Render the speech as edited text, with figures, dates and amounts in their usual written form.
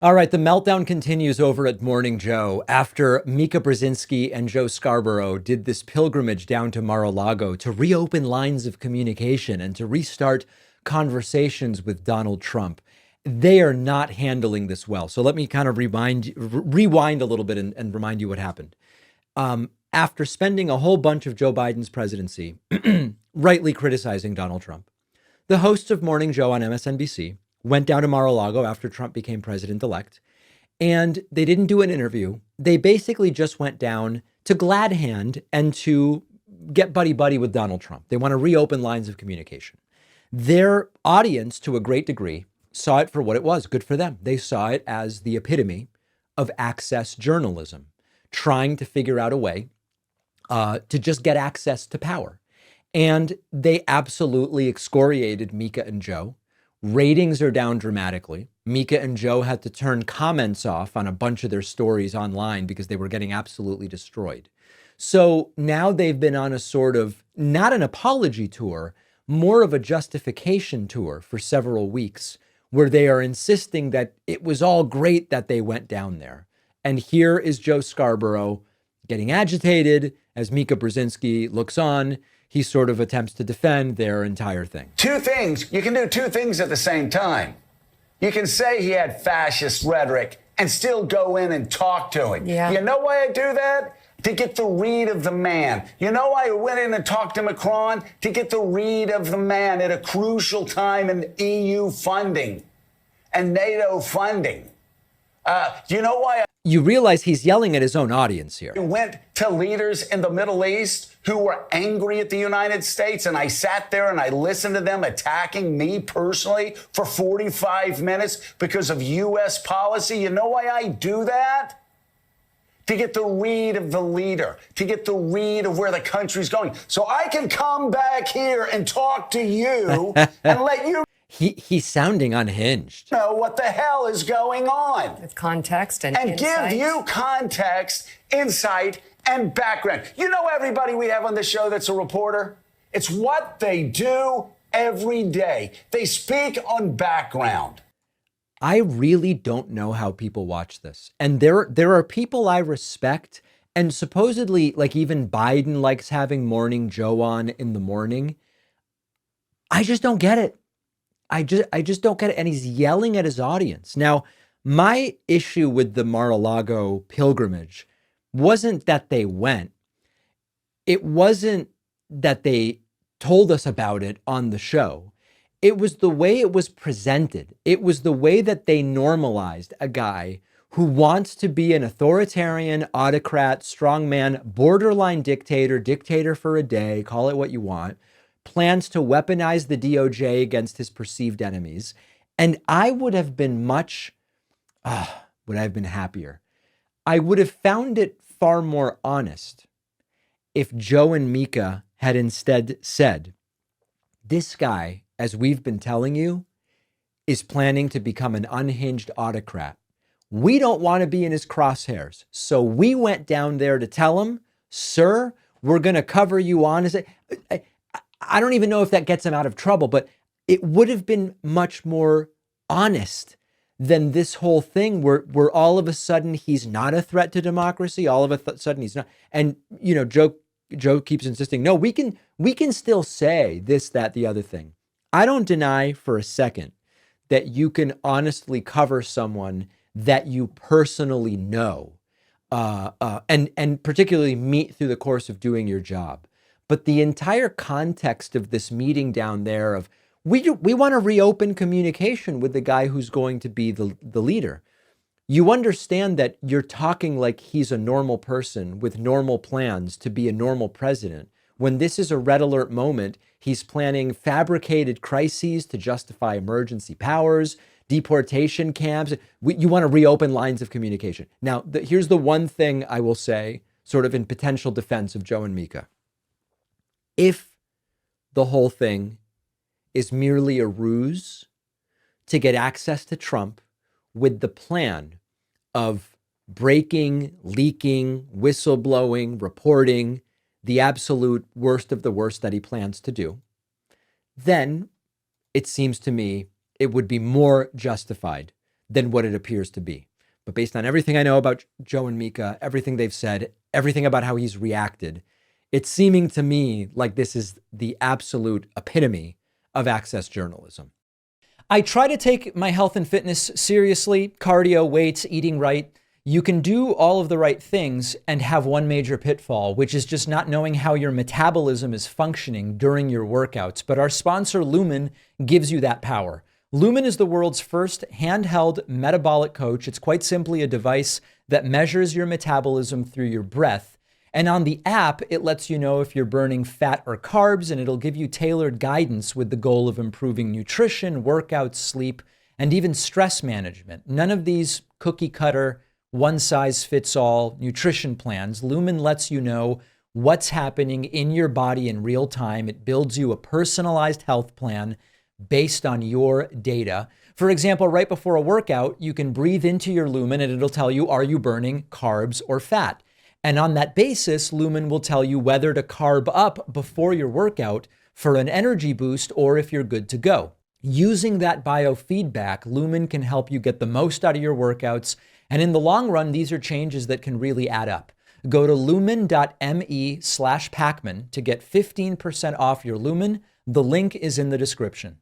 All right, the meltdown continues over at Morning Joe after Mika Brzezinski and Joe Scarborough did this pilgrimage down to Mar-a-Lago to reopen lines of communication and to restart conversations with Donald Trump. They are not handling this well. So let me kind of rewind a little bit and remind you what happened. After spending a whole bunch of Joe Biden's presidency rightly criticizing Donald Trump, the hosts of Morning Joe on MSNBC went down to Mar-a-Lago after Trump became president-elect, and they didn't do an interview. They basically just went down to glad hand and to get buddy-buddy with Donald Trump. They want to reopen lines of communication. Their audience, to a great degree, saw it for what it was. Good for them. They saw it as the epitome of access journalism, trying to figure out a way to just get access to power. And they absolutely excoriated Mika and Joe. Ratings are down dramatically. Mika and Joe had to turn comments off on a bunch of their stories online because they were getting absolutely destroyed. So now they've been on a sort of, not an apology tour, more of a justification tour for several weeks, where they are insisting that it was all great that they went down there. And here is Joe Scarborough getting agitated as Mika Brzezinski looks on. He sort of attempts to defend their entire thing. Two things. You can do two things at the same time. You can say he had fascist rhetoric and still go in and talk to him. Yeah. You know why I do that? To get the read of the man. You know why I went in and talked to Macron? To get the read of the man at a crucial time in EU funding and NATO funding. You know why you realize he's yelling at his own audience here. I went to leaders in the Middle East who were angry at the United States, and I sat there and I listened to them attacking me personally for 45 minutes because of U.S. policy. You know why I do that? To get the read of the leader, to get the read of where the country's going. So I can come back here and talk to you and let you He's sounding unhinged. know what the hell is going on. With context and give you context, insight, and background. You know everybody we have on the show that's a reporter? It's what they do every day. They speak on background. I really don't know how people watch this. And there are people I respect, and supposedly, like, even Biden likes having Morning Joe on in the morning. I just don't get it. I just don't get it. And he's yelling at his audience. Now, my issue with the Mar-a-Lago pilgrimage wasn't that they went. It wasn't that they told us about it on the show. It was the way it was presented. It was the way that they normalized a guy who wants to be an authoritarian, autocrat, strongman, borderline dictator for a day, call it what you want, plans to weaponize the DOJ against his perceived enemies. And I would have been happier. I would have found it far more honest if Joe and Mika had instead said, this guy, as we've been telling you, is planning to become an unhinged autocrat. We don't want to be in his crosshairs. So we went down there to tell him, sir, we're going to cover you on. I don't even know if that gets him out of trouble, but it would have been much more honest than this whole thing where all of a sudden he's not a threat to democracy. All of a sudden he's not. And, you know, Joe keeps insisting, no, we can still say this, that, the other thing. I don't deny for a second that you can honestly cover someone that you personally know, and particularly meet through the course of doing your job. But the entire context of this meeting down there of we want to reopen communication with the guy who's going to be the leader. You understand that you're talking like he's a normal person with normal plans to be a normal president. When this is a red alert moment, he's planning fabricated crises to justify emergency powers, deportation camps. You want to reopen lines of communication. Now, here's the one thing I will say, sort of in potential defense of Joe and Mika. If the whole thing is merely a ruse to get access to Trump with the plan of breaking, leaking, whistleblowing, reporting, the absolute worst of the worst that he plans to do, then it seems to me it would be more justified than what it appears to be. But based on everything I know about Joe and Mika, everything they've said, everything about how he's reacted, it's seeming to me like this is the absolute epitome of access journalism. I try to take my health and fitness seriously, cardio, weights, eating right. You can do all of the right things and have one major pitfall, which is just not knowing how your metabolism is functioning during your workouts. But our sponsor, Lumen, gives you that power. Lumen is the world's first handheld metabolic coach. It's quite simply a device that measures your metabolism through your breath. And on the app, it lets you know if you're burning fat or carbs, and it'll give you tailored guidance with the goal of improving nutrition, workouts, sleep, and even stress management. None of these cookie cutter, one-size-fits-all nutrition plans. Lumen lets you know what's happening in your body in real time. It builds you a personalized health plan based on your data. For example, right before a workout, you can breathe into your Lumen and it'll tell you, are you burning carbs or fat? And on that basis, Lumen will tell you whether to carb up before your workout for an energy boost or if you're good to go. Using that biofeedback, Lumen can help you get the most out of your workouts. And in the long run, these are changes that can really add up. Go to lumen.me/Pacman to get 15% off your Lumen. The link is in the description.